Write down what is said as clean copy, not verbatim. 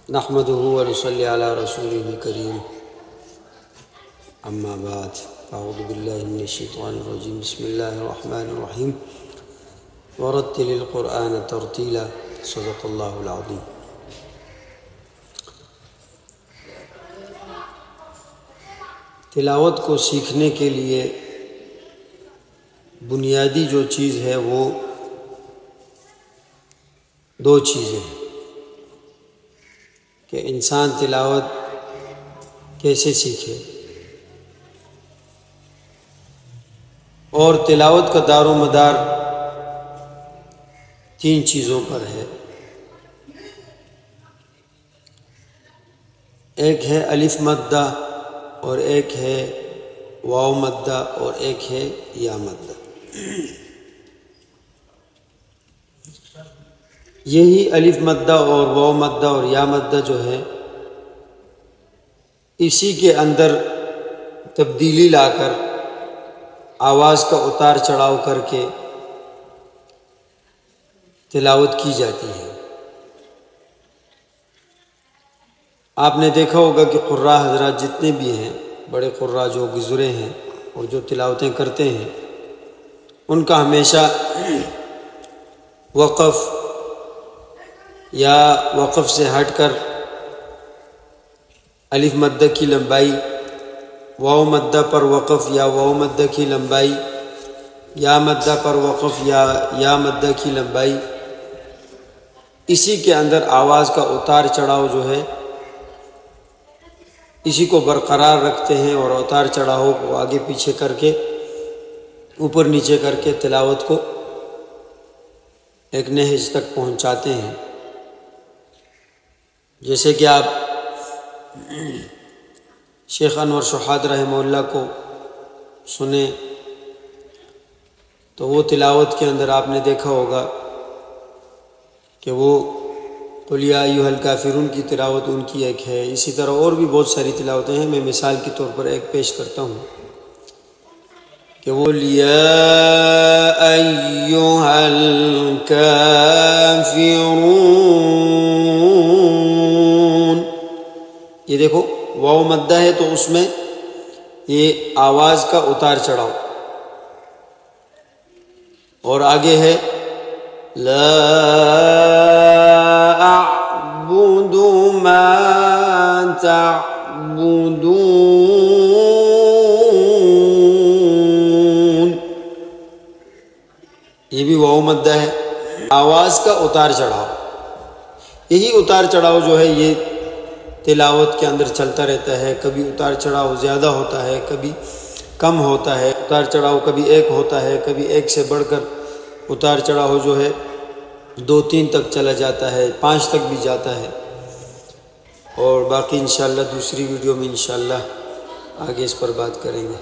نحمده ونصلي على رسوله الكريم اما بعد اعوذ باللہ من الشیطان الرجیم بسم اللہ الرحمن الرحیم ورتل القرآن ترتیلا صدق اللہ العظیم۔ تلاوت کو سیکھنے کے لیے بنیادی جو چیز ہے وہ دو چیزیں ہیں کہ انسان تلاوت کیسے سیکھے، اور تلاوت کا دار و مدار تین چیزوں پر ہے۔ ایک ہے الف مدہ، اور ایک ہے واو مدہ، اور ایک ہے یا مدہ۔ یہی الف مدہ اور واو مدہ اور یا مدہ جو ہے، اسی کے اندر تبدیلی لا کر آواز کا اتار چڑھاؤ کر کے تلاوت کی جاتی ہے۔ آپ نے دیکھا ہوگا کہ قراء حضرات جتنے بھی ہیں، بڑے قراء جو گزرے ہیں اور جو تلاوتیں کرتے ہیں، ان کا ہمیشہ وقف یا وقف سے ہٹ کر الف مدہ کی لمبائی، واو مدہ پر وقف یا واو مدہ کی لمبائی، یا مدہ پر وقف یا مدہ کی لمبائی، اسی کے اندر آواز کا اتار چڑھاؤ جو ہے اسی کو برقرار رکھتے ہیں، اور اتار چڑھاؤ کو آگے پیچھے کر کے اوپر نیچے کر کے تلاوت کو ایک نہج تک پہنچاتے ہیں۔ جیسے کہ آپ شیخ انور شحاد رحمہ اللہ کو سنیں تو وہ تلاوت کے اندر آپ نے دیکھا ہوگا کہ وہ قل یا ایھا الکافرون کی تلاوت ان کی ایک ہے۔ اسی طرح اور بھی بہت ساری تلاوتیں ہیں، میں مثال کے طور پر ایک پیش کرتا ہوں کہ وہ یا ایھا الکافرون، یہ دیکھو واو مدہ ہے تو اس میں یہ آواز کا اتار چڑھاؤ، اور آگے ہے لا اعبد ما تعبدون، یہ بھی واو مدہ ہے، آواز کا اتار چڑھاؤ۔ یہی اتار چڑھاؤ جو ہے یہ تلاوت کے اندر چلتا رہتا ہے، کبھی اتار چڑھاؤ زیادہ ہوتا ہے، کبھی کم ہوتا ہے، اتار چڑھاؤ کبھی ایک ہوتا ہے، کبھی ایک سے بڑھ کر اتار چڑھاؤ جو ہے 2-3 تک چلا جاتا ہے، 5 تک بھی جاتا ہے۔ اور باقی انشاءاللہ دوسری ویڈیو میں انشاءاللہ آگے اس پر بات کریں گے۔